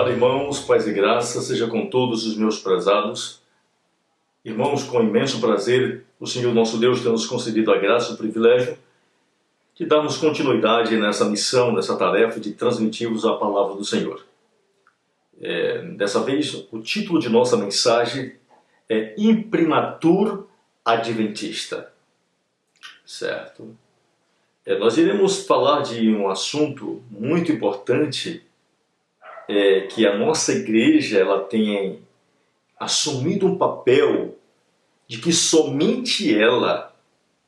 Olá, irmãos, paz e graça, seja com todos os meus prezados. Irmãos, com imenso prazer, o Senhor nosso Deus tem nos concedido a graça e o privilégio de darmos continuidade nessa missão, nessa tarefa de transmitirmos a palavra do Senhor. Dessa vez, o título de nossa mensagem é Imprimatur Adventista. Certo? Nós iremos falar de um assunto muito importante, que a nossa igreja ela tem assumido um papel de que somente ela,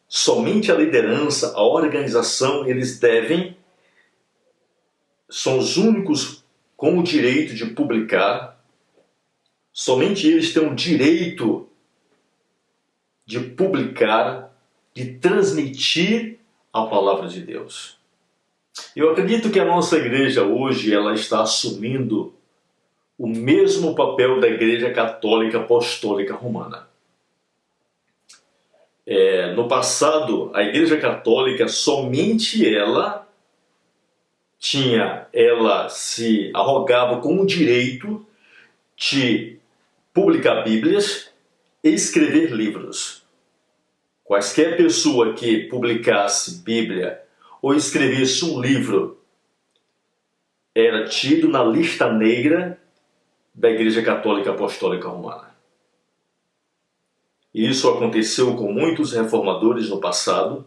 somente a liderança, a organização, são os únicos com o direito de publicar, somente eles têm o direito de publicar, de transmitir a palavra de Deus. Eu acredito que a nossa igreja hoje ela está assumindo o mesmo papel da Igreja Católica Apostólica Romana. No passado, a Igreja Católica, somente ela se arrogava com o direito de publicar Bíblias e escrever livros. Quaisquer pessoa que publicasse Bíblia ou escrevesse um livro era tido na lista negra da Igreja Católica Apostólica Romana. Isso aconteceu com muitos reformadores no passado.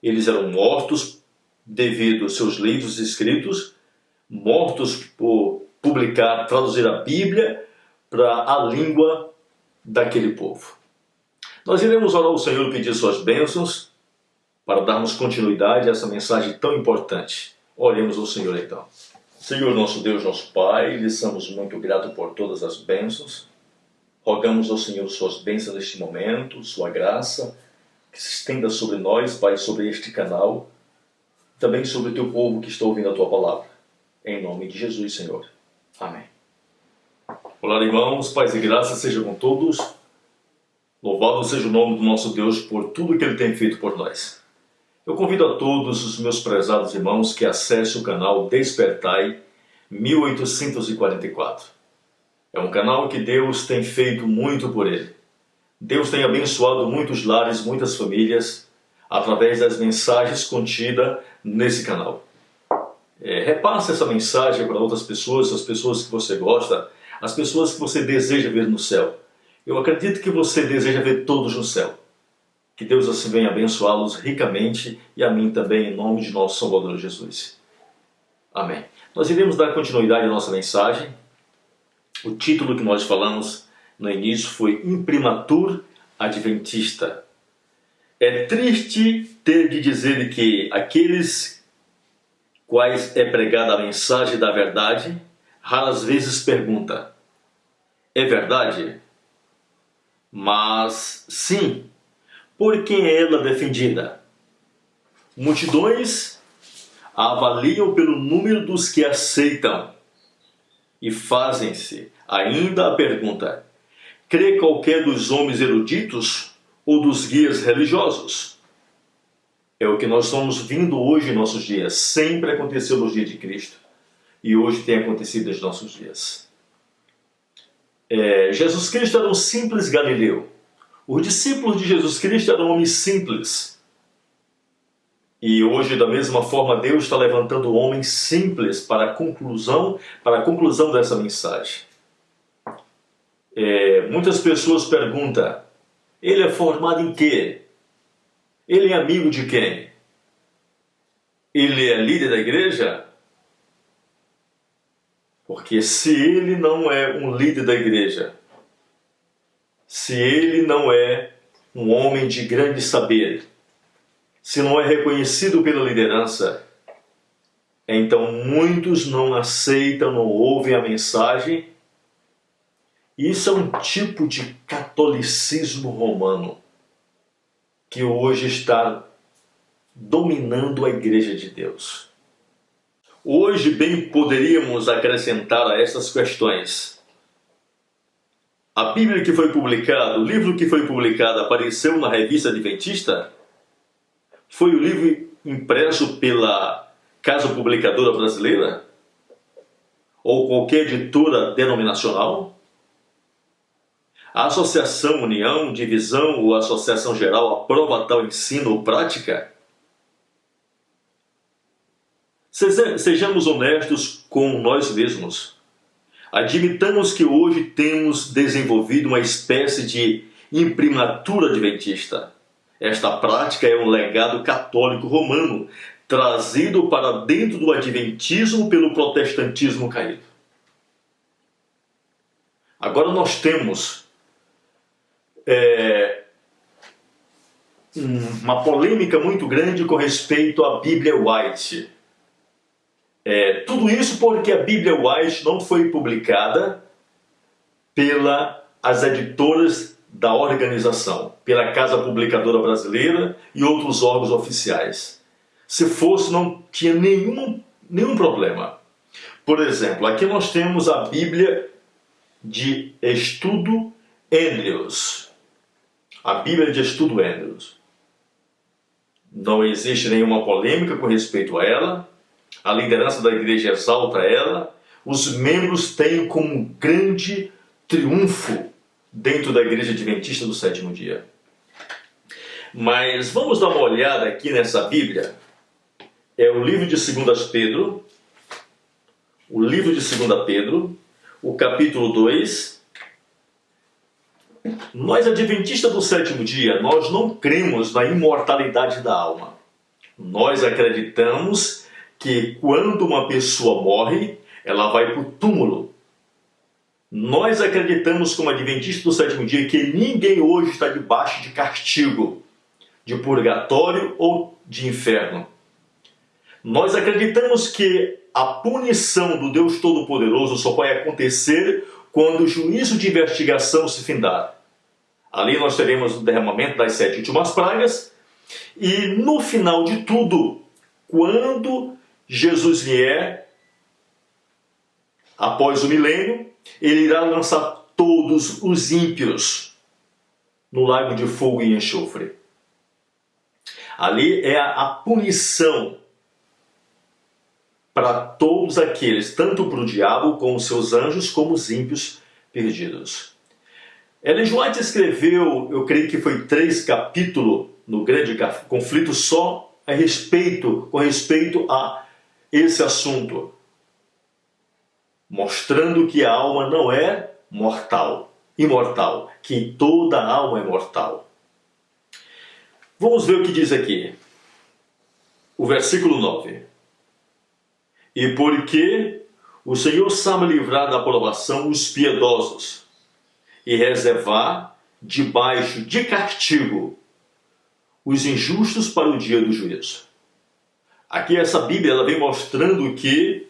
Eles eram mortos devido aos seus livros escritos, mortos por publicar, traduzir a Bíblia para a língua daquele povo. Nós iremos orar ao Senhor e pedir suas bênçãos para darmos continuidade a essa mensagem tão importante. Oremos ao Senhor então. Senhor, nosso Deus, nosso Pai, lhe somos muito gratos por todas as bênçãos. Rogamos ao Senhor suas bênçãos neste momento, sua graça, que se estenda sobre nós, Pai, sobre este canal, também sobre o teu povo que está ouvindo a tua palavra. Em nome de Jesus, Senhor. Amém. Olá, irmãos, paz e graça seja com todos. Louvado seja o nome do nosso Deus por tudo que Ele tem feito por nós. Eu convido a todos os meus prezados irmãos que acessem o canal Despertai 1844. É um canal que Deus tem feito muito por ele. Deus tem abençoado muitos lares, muitas famílias, através das mensagens contidas nesse canal. Repasse essa mensagem para outras pessoas, as pessoas que você gosta, as pessoas que você deseja ver no céu. Eu acredito que você deseja ver todos no céu. Que Deus assim venha abençoá-los ricamente e a mim também, em nome de nosso Salvador Jesus. Amém. Nós iremos dar continuidade à nossa mensagem. O título que nós falamos no início foi Imprimatur Adventista. É triste ter de dizer que aqueles quais é pregada a mensagem da verdade, raras vezes pergunta: é verdade? Mas sim, por quem é ela defendida? Multidões a avaliam pelo número dos que aceitam e fazem-se ainda a pergunta: crê qualquer dos homens eruditos ou dos guias religiosos? É o que nós estamos vindo hoje em nossos dias. Sempre aconteceu nos dias de Cristo e hoje tem acontecido nos nossos dias. Jesus Cristo era um simples galileu. Os discípulos de Jesus Cristo eram homens simples. E hoje, da mesma forma, Deus está levantando homens simples para a conclusão dessa mensagem. Muitas pessoas perguntam: ele é formado em quê? Ele é amigo de quem? Ele é líder da igreja? Porque se ele não é um líder da igreja, se ele não é um homem de grande saber, se não é reconhecido pela liderança, então muitos não aceitam, não ouvem a mensagem. Isso é um tipo de catolicismo romano que hoje está dominando a Igreja de Deus. Hoje bem poderíamos acrescentar a essas questões: a Bíblia que foi publicada, o livro que foi publicado apareceu na revista Adventista? Foi o livro impresso pela Casa Publicadora Brasileira? ou qualquer editora denominacional? A associação, união, divisão ou associação geral aprova tal ensino ou prática? Sejamos honestos com nós mesmos. Admitamos que hoje temos desenvolvido uma espécie de imprimatura adventista. Esta prática é um legado católico romano, trazido para dentro do adventismo pelo protestantismo caído. Agora nós temos uma polêmica muito grande com respeito à Bíblia White. Tudo isso porque a Bíblia White não foi publicada pelas editoras da organização, pela Casa Publicadora Brasileira e outros órgãos oficiais. Se fosse, não tinha nenhum problema. Por exemplo, aqui nós temos a Bíblia de Estudo Andrews. A Bíblia de Estudo Andrews. Não existe nenhuma polêmica com respeito a ela. A liderança da igreja exalta ela. Os membros têm como um grande triunfo dentro da igreja adventista do sétimo dia. Mas vamos dar uma olhada aqui nessa Bíblia. É o livro de 2 Pedro. O livro de 2 Pedro, o capítulo 2. Nós, adventistas do sétimo dia, nós não cremos na imortalidade da alma. Nós acreditamos que quando uma pessoa morre, ela vai para o túmulo. Nós acreditamos, como adventistas do sétimo dia, que ninguém hoje está debaixo de castigo, de purgatório ou de inferno. Nós acreditamos que a punição do Deus Todo-Poderoso só vai acontecer quando o juízo de investigação se findar. Ali nós teremos o derramamento das 7 últimas pragas e no final de tudo, quando Jesus vier, após o milênio, ele irá lançar todos os ímpios no lago de fogo e enxofre. Ali é a punição para todos aqueles, tanto para o diabo com os seus anjos, como os ímpios perdidos. Ellen White escreveu, eu creio que foi 3 capítulos no Grande Conflito só com respeito a esse assunto, mostrando que a alma não é imortal, que toda alma é mortal. Vamos ver o que diz aqui, o versículo 9. E porque o Senhor sabe livrar da aprovação os piedosos e reservar debaixo de castigo os injustos para o dia do juízo. Aqui essa Bíblia ela vem mostrando que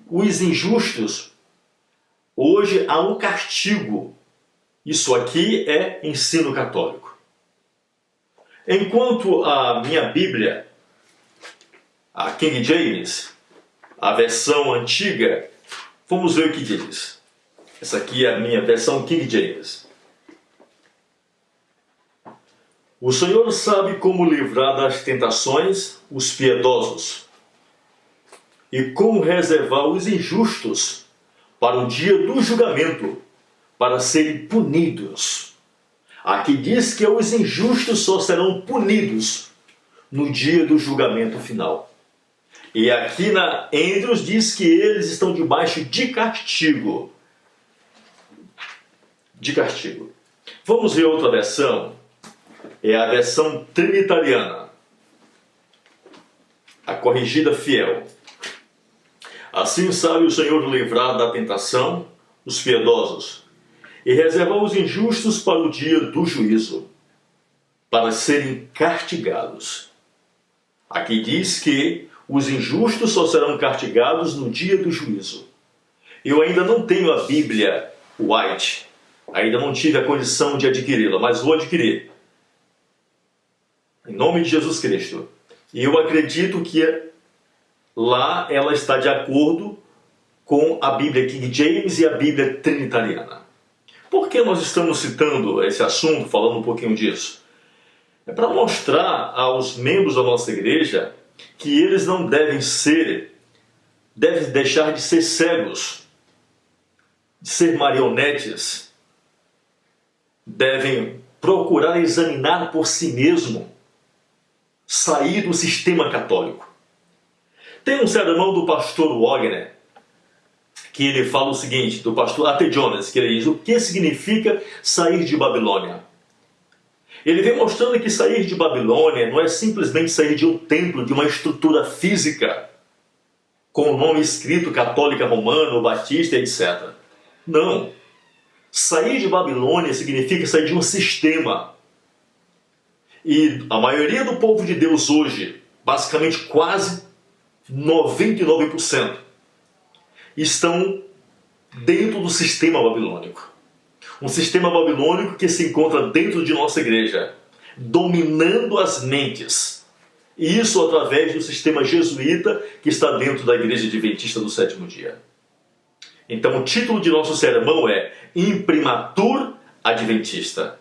os injustos, hoje há um castigo. Isso aqui é ensino católico. Enquanto a minha Bíblia, a King James, a versão antiga, vamos ver o que diz. Essa aqui é a minha versão King James. O Senhor sabe como livrar das tentações os piedosos e como reservar os injustos para o dia do julgamento, para serem punidos. Aqui diz que os injustos só serão punidos no dia do julgamento final. E aqui na Andrews diz que eles estão debaixo de castigo. De castigo. Vamos ver outra versão. É a versão trinitariana. A corrigida fiel. Assim sabe o Senhor livrar da tentação os piedosos e reservar os injustos para o dia do juízo, para serem castigados. Aqui diz que os injustos só serão castigados no dia do juízo. Eu ainda não tenho a Bíblia White, ainda não tive a condição de adquiri-la, mas vou adquirir. Em nome de Jesus Cristo. E eu acredito que lá ela está de acordo com a Bíblia King James e a Bíblia Trinitariana. Por que nós estamos citando esse assunto, falando um pouquinho disso? É para mostrar aos membros da nossa igreja que eles não devem deixar de ser cegos de ser marionetes, devem procurar examinar por si mesmo, sair do sistema católico. Tem um sermão do pastor Wagner, que ele fala o seguinte, do pastor A.T. Jones, que ele diz: o que significa sair de Babilônia? Ele vem mostrando que sair de Babilônia não é simplesmente sair de um templo, de uma estrutura física, com o nome escrito católica romana, batista, etc. Não. Sair de Babilônia significa sair de um sistema. E a maioria do povo de Deus hoje, basicamente quase 99%, estão dentro do sistema babilônico. Um sistema babilônico que se encontra dentro de nossa igreja, dominando as mentes. E isso através do sistema jesuíta que está dentro da Igreja Adventista do Sétimo Dia. Então o título de nosso sermão é Imprimatur Adventista.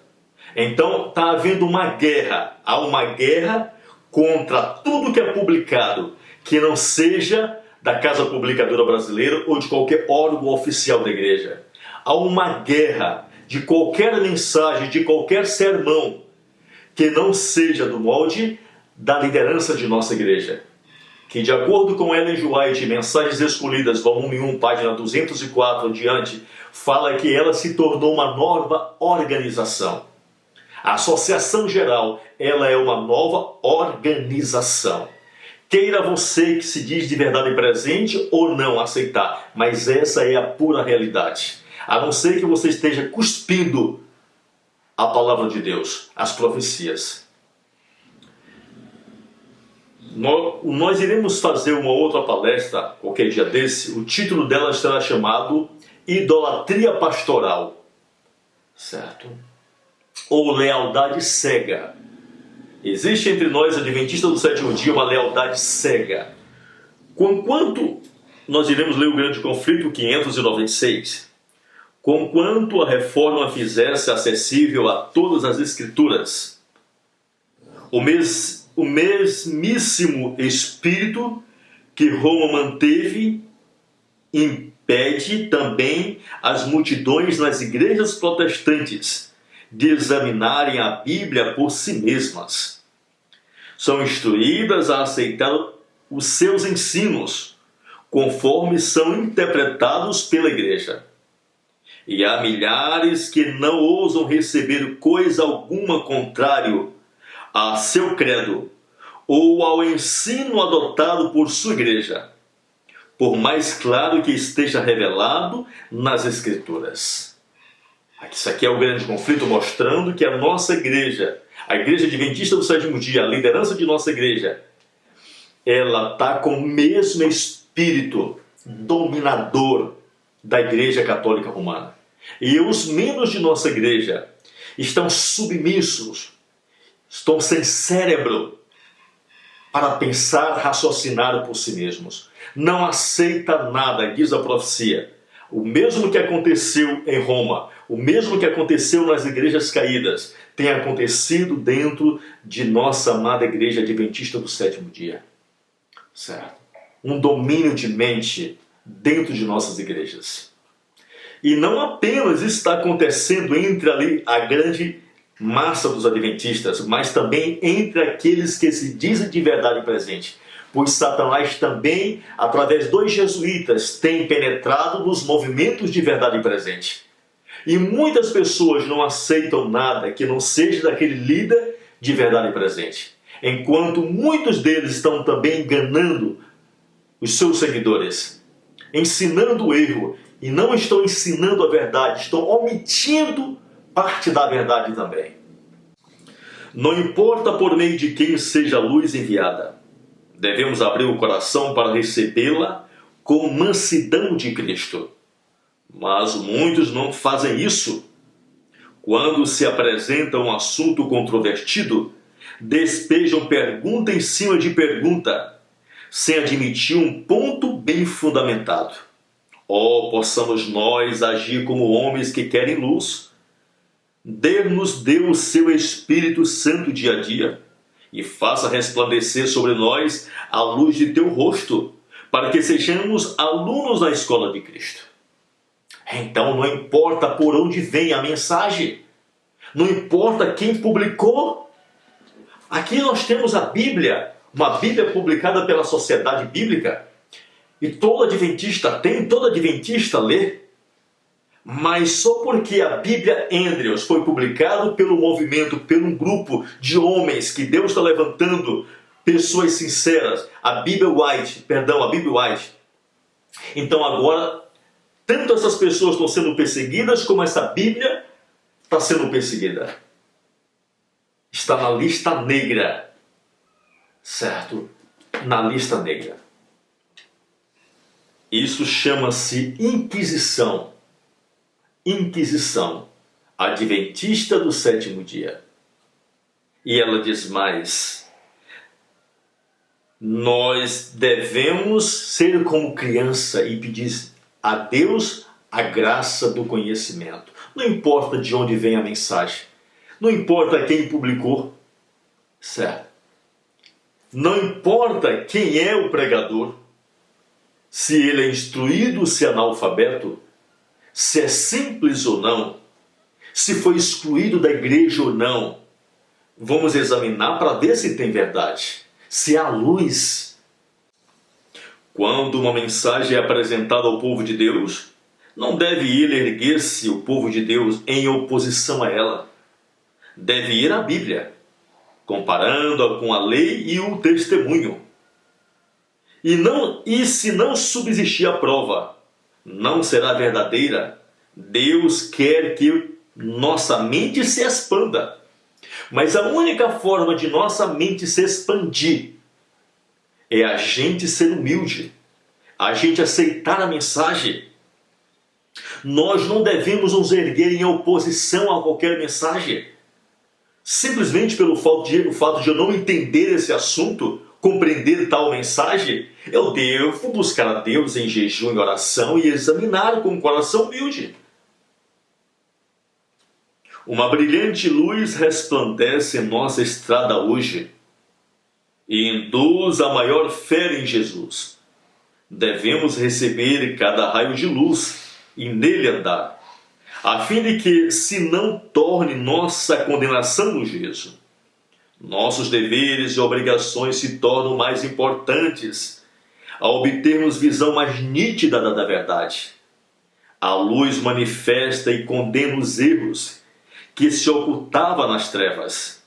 Então está havendo uma guerra. Há uma guerra contra tudo que é publicado, que não seja da Casa Publicadora Brasileira ou de qualquer órgão oficial da igreja. Há uma guerra de qualquer mensagem, de qualquer sermão, que não seja do molde da liderança de nossa igreja. Que, de acordo com Ellen G. White, Mensagens Escolhidas, volume 1, página 204 adiante, fala que ela se tornou uma nova organização. A Associação Geral, ela é uma nova organização. Queira você que se diz de verdade presente ou não aceitar, mas essa é a pura realidade. A não ser que você esteja cuspindo a palavra de Deus, as profecias. Nós iremos fazer uma outra palestra, qualquer dia desse. O título dela será chamado Idolatria Pastoral, certo? Ou Lealdade Cega. Existe entre nós, adventistas do sétimo dia, uma lealdade cega. Conquanto nós iremos ler o Grande Conflito 596, conquanto a reforma fizesse acessível a todas as escrituras, o mesmíssimo espírito que Roma manteve impede também as multidões nas igrejas protestantes de examinarem a Bíblia por si mesmas. São instruídas a aceitar os seus ensinos, conforme são interpretados pela igreja. E há milhares que não ousam receber coisa alguma contrário a seu credo ou ao ensino adotado por sua igreja, por mais claro que esteja revelado nas Escrituras. Isso aqui é o Grande Conflito, mostrando que a nossa igreja, a Igreja Adventista do Sétimo Dia, a liderança de nossa igreja, ela está com o mesmo espírito dominador da Igreja Católica Romana. E os membros de nossa igreja estão submissos, estão sem cérebro para pensar, raciocinar por si mesmos. Não aceita nada, diz a profecia. O mesmo que aconteceu em Roma, o mesmo que aconteceu nas igrejas caídas, tem acontecido dentro de nossa amada Igreja Adventista do Sétimo Dia. Certo? Um domínio de mente dentro de nossas igrejas. E não apenas isso está acontecendo entre ali a grande massa dos adventistas, mas também entre aqueles que se dizem de verdade presente. Pois Satanás também, através dos jesuítas, tem penetrado nos movimentos de verdade presente. E muitas pessoas não aceitam nada que não seja daquele líder de verdade presente. Enquanto muitos deles estão também enganando os seus seguidores, ensinando o erro, e não estão ensinando a verdade, estão omitindo parte da verdade também. Não importa por meio de quem seja a luz enviada, devemos abrir o coração para recebê-la com mansidão de Cristo. Mas muitos não fazem isso. Quando se apresenta um assunto controvertido, despejam pergunta em cima de pergunta, sem admitir um ponto bem fundamentado. Possamos nós agir como homens que querem luz. Deus deu o seu Espírito Santo dia a dia, e faça resplandecer sobre nós a luz de teu rosto, para que sejamos alunos da escola de Cristo. Então não importa por onde vem a mensagem, não importa quem publicou. Aqui nós temos a Bíblia, uma Bíblia publicada pela Sociedade Bíblica, e todo adventista tem, todo adventista lê. Mas só porque a Bíblia Andrews foi publicado pelo movimento, por um grupo de homens que Deus está levantando, pessoas sinceras, a Bíblia White. Então agora, tanto essas pessoas estão sendo perseguidas, como essa Bíblia está sendo perseguida. Está na lista negra, certo? Na lista negra. Isso chama-se Inquisição. Inquisição Adventista do sétimo dia. E ela diz mais: nós devemos ser como criança e pedir a Deus a graça do conhecimento. Não importa de onde vem a mensagem, não importa quem publicou, certo? Não importa quem é o pregador, se ele é instruído, se é analfabeto, se é simples ou não, se foi excluído da igreja ou não. Vamos examinar para ver se tem verdade, se há luz. Quando uma mensagem é apresentada ao povo de Deus, não deve ele erguer-se, o povo de Deus, em oposição a ela. Deve ir à Bíblia, comparando-a com a lei e o testemunho. E se não subsistir a prova, não será verdadeira. Deus quer que nossa mente se expanda. Mas a única forma de nossa mente se expandir é a gente ser humilde, a gente aceitar a mensagem. Nós não devemos nos erguer em oposição a qualquer mensagem. Simplesmente pelo fato de eu não entender esse assunto, compreender tal mensagem, eu devo buscar a Deus em jejum e oração e examinar com um coração humilde. Uma brilhante luz resplandece em nossa estrada hoje e induz a maior fé em Jesus. Devemos receber cada raio de luz e nele andar, a fim de que se não torne nossa condenação no juízo. Nossos deveres e obrigações se tornam mais importantes ao obtermos visão mais nítida da verdade. A luz manifesta e condena os erros que se ocultavam nas trevas.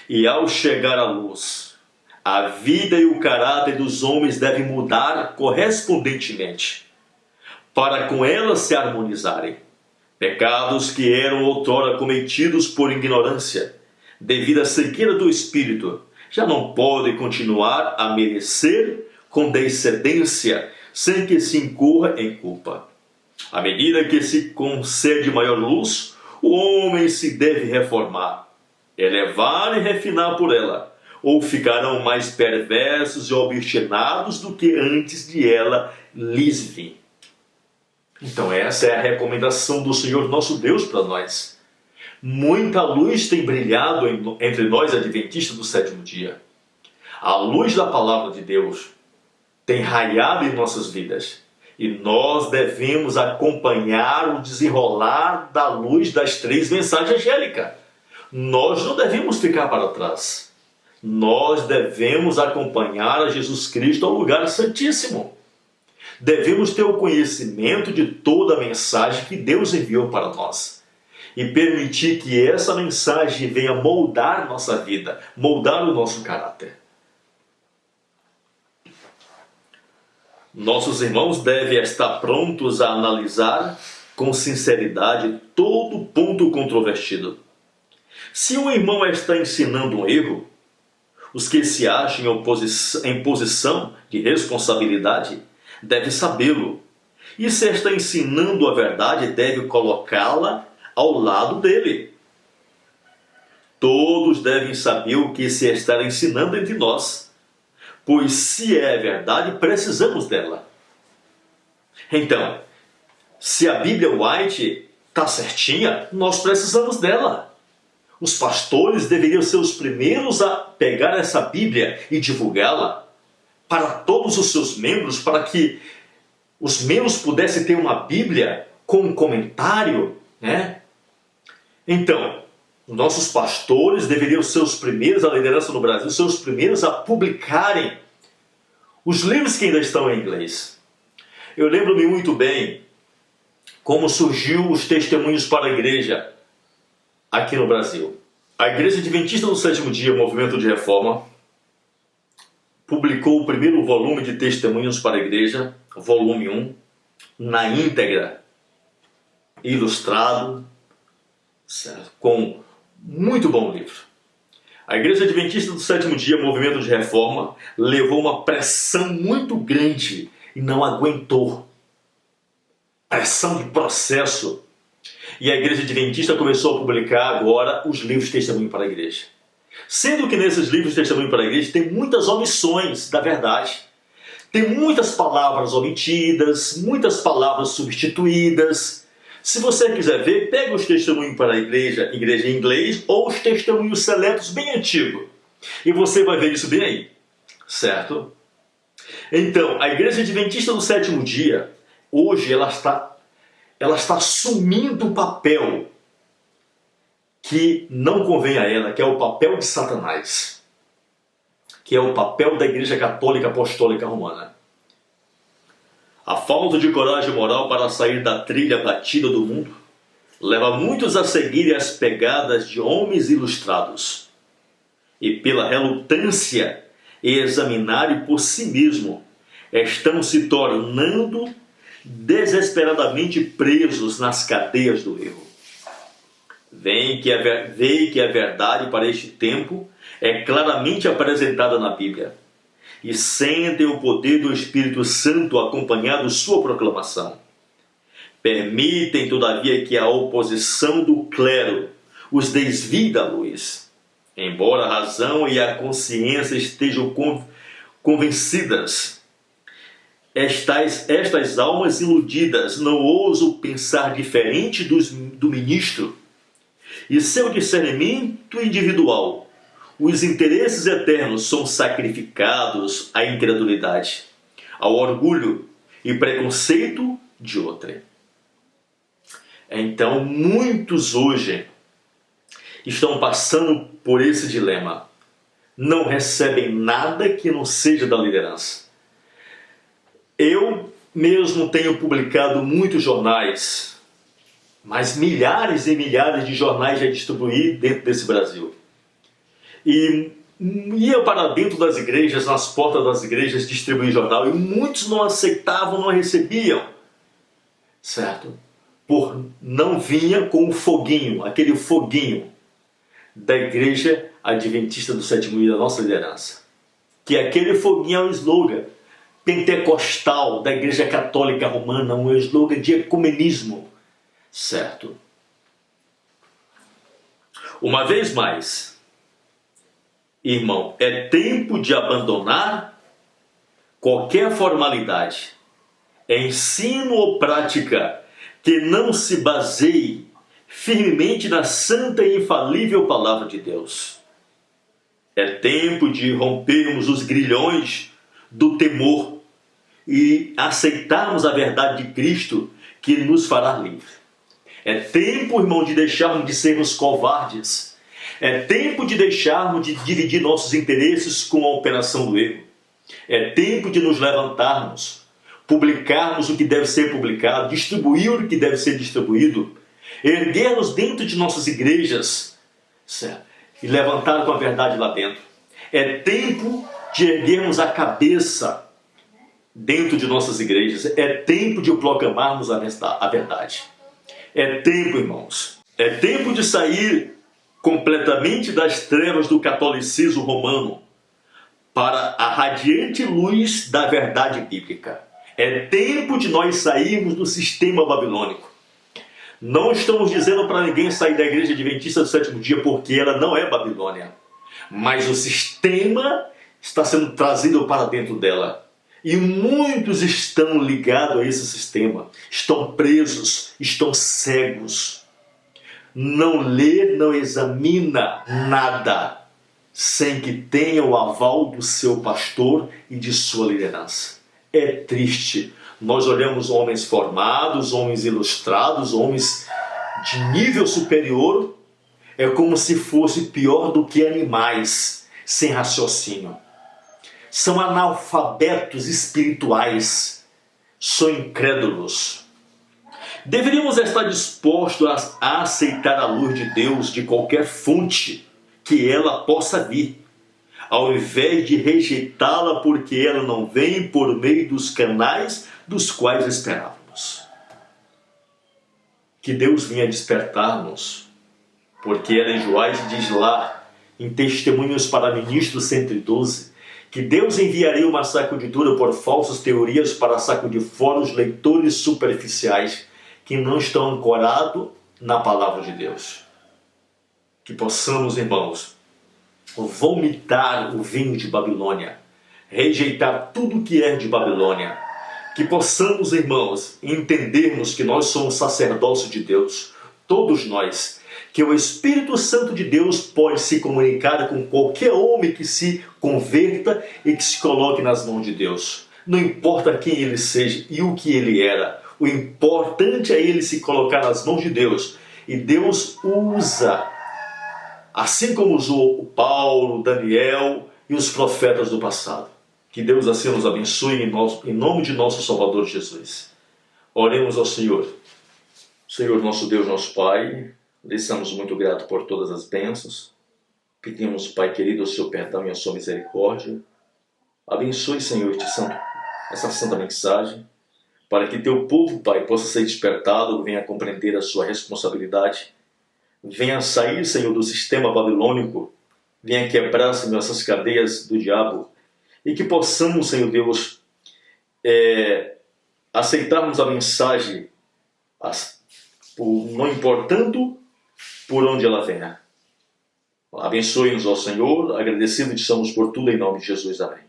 E ao chegar à luz, a vida e o caráter dos homens devem mudar correspondentemente, para com ela se harmonizarem. Pecados que eram outrora cometidos por ignorância, devido à cegueira do espírito, já não podem continuar a merecer com descendência, sem que se incorra em culpa. À medida que se concede maior luz, o homem se deve reformar, elevar e refinar por ela, ou ficarão mais perversos e obstinados do que antes de ela lhes vir. Então essa é a recomendação do Senhor nosso Deus para nós. Muita luz tem brilhado entre nós adventistas do sétimo dia. A luz da palavra de Deus tem raiado em nossas vidas. E nós devemos acompanhar o desenrolar da luz das três mensagens angélicas. Nós não devemos ficar para trás. Nós devemos acompanhar a Jesus Cristo ao lugar santíssimo. Devemos ter o conhecimento de toda a mensagem que Deus enviou para nós. E permitir que essa mensagem venha moldar nossa vida, moldar o nosso caráter. Nossos irmãos devem estar prontos a analisar com sinceridade todo ponto controvertido. Se um irmão está ensinando um erro, os que se acham em posição de responsabilidade devem sabê-lo. E se está ensinando a verdade, deve colocá-la ao lado dele. Todos devem saber o que se está ensinando entre nós, pois se é verdade, precisamos dela. Então, se a Bíblia White está certinha, nós precisamos dela. Os pastores deveriam ser os primeiros a pegar essa Bíblia e divulgá-la para todos os seus membros, para que os membros pudessem ter uma Bíblia com um comentário, né? Então, nossos pastores deveriam ser os primeiros, a liderança no Brasil, ser os primeiros a publicarem os livros que ainda estão em inglês. Eu lembro-me muito bem como surgiu os testemunhos para a igreja aqui no Brasil. A Igreja Adventista do Sétimo Dia, Movimento de Reforma, publicou o primeiro volume de Testemunhos para a Igreja, volume 1, na íntegra, ilustrado, certo? Com muito bom livro. A Igreja Adventista do Sétimo Dia, Movimento de Reforma, levou uma pressão muito grande e não aguentou. Pressão de processo. E a Igreja Adventista começou a publicar agora os livros de testemunho para a igreja. Sendo que nesses livros de testemunho para a igreja tem muitas omissões da verdade. Tem muitas palavras omitidas, muitas palavras substituídas. Se você quiser ver, pega os testemunhos para a igreja em inglês, ou os testemunhos seletos bem antigos. E você vai ver isso bem aí. Certo? Então, a Igreja Adventista do Sétimo Dia, hoje ela está assumindo um papel que não convém a ela, que é o papel de Satanás, que é o papel da Igreja Católica Apostólica Romana. A falta de coragem moral para sair da trilha batida do mundo leva muitos a seguirem as pegadas de homens ilustrados e, pela relutância em examinarem por si mesmo, estão se tornando desesperadamente presos nas cadeias do erro. Veem que a verdade para este tempo é claramente apresentada na Bíblia e sentem o poder do Espírito Santo acompanhado sua proclamação. Permitem, todavia, que a oposição do clero os desvie da luz, embora a razão e a consciência estejam convencidas. Estas almas iludidas não ousam pensar diferente do ministro, e seu discernimento individual, os interesses eternos são sacrificados à incredulidade, ao orgulho e preconceito de outrem. Então, muitos hoje estão passando por esse dilema. Não recebem nada que não seja da liderança. Eu mesmo tenho publicado muitos jornais, mas milhares e milhares de jornais já distribuí dentro desse Brasil. E ia para dentro das igrejas, nas portas das igrejas, distribuir jornal, e muitos não aceitavam, não recebiam, certo? Por não vinha com o foguinho, aquele foguinho da Igreja Adventista do Sétimo Dia, da nossa liderança. Que aquele foguinho é um slogan pentecostal da Igreja Católica Romana, um slogan de ecumenismo, certo? Uma vez mais, irmão, é tempo de abandonar qualquer formalidade, ensino ou prática que não se baseie firmemente na santa e infalível palavra de Deus. É tempo de rompermos os grilhões do temor e aceitarmos a verdade de Cristo que nos fará livre. É tempo, irmão, de deixarmos de sermos covardes. É tempo de deixarmos de dividir nossos interesses com a operação do erro. É tempo de nos levantarmos, publicarmos o que deve ser publicado, distribuir o que deve ser distribuído, erguer-nos dentro de nossas igrejas, certo? E levantar com a verdade lá dentro. É tempo de erguermos a cabeça dentro de nossas igrejas. É tempo de proclamarmos a verdade. É tempo, irmãos. É tempo de sair completamente das trevas do catolicismo romano para a radiante luz da verdade bíblica. É tempo de nós sairmos do sistema babilônico. Não estamos dizendo para ninguém sair da Igreja Adventista do Sétimo Dia porque ela não é Babilônia. Mas o sistema está sendo trazido para dentro dela. E muitos estão ligados a esse sistema. Estão presos, estão cegos. Não lê, não examina nada sem que tenha o aval do seu pastor e de sua liderança. É triste. Nós olhamos homens formados, homens ilustrados, homens de nível superior, é como se fosse pior do que animais sem raciocínio. São analfabetos espirituais, são incrédulos. Deveríamos estar dispostos a aceitar a luz de Deus de qualquer fonte que ela possa vir, ao invés de rejeitá-la porque ela não vem por meio dos canais dos quais esperávamos. Que Deus venha despertar-nos, porque Ellen G. White diz lá, em Testemunhos para Ministros 112, que Deus enviaria uma sacudidura por falsas teorias para sacudir fora os leitores superficiais que não estão ancorados na palavra de Deus. Que possamos, irmãos, vomitar o vinho de Babilônia, rejeitar tudo que é de Babilônia. Que possamos, irmãos, entendermos que nós somos sacerdócio de Deus, todos nós, que o Espírito Santo de Deus pode se comunicar com qualquer homem que se converta e que se coloque nas mãos de Deus. Não importa quem ele seja e o que ele era, o importante é ele se colocar nas mãos de Deus. E Deus usa, assim como usou o Paulo, Daniel e os profetas do passado. Que Deus assim nos abençoe em nome de nosso Salvador Jesus. Oremos ao Senhor. Senhor, nosso Deus, nosso Pai, lhe somos muito gratos por todas as bênçãos. Pedimos, Pai querido, o seu perdão e a sua misericórdia. Abençoe, Senhor, essa santa mensagem, para que teu povo, Pai, possa ser despertado, venha compreender a sua responsabilidade, venha sair, Senhor, do sistema babilônico, venha quebrar, Senhor, essas cadeias do diabo, e que possamos, Senhor Deus, aceitarmos a mensagem, não importando por onde ela venha. Abençoe-nos, ó Senhor, agradecidos estamos por tudo em nome de Jesus. Amém.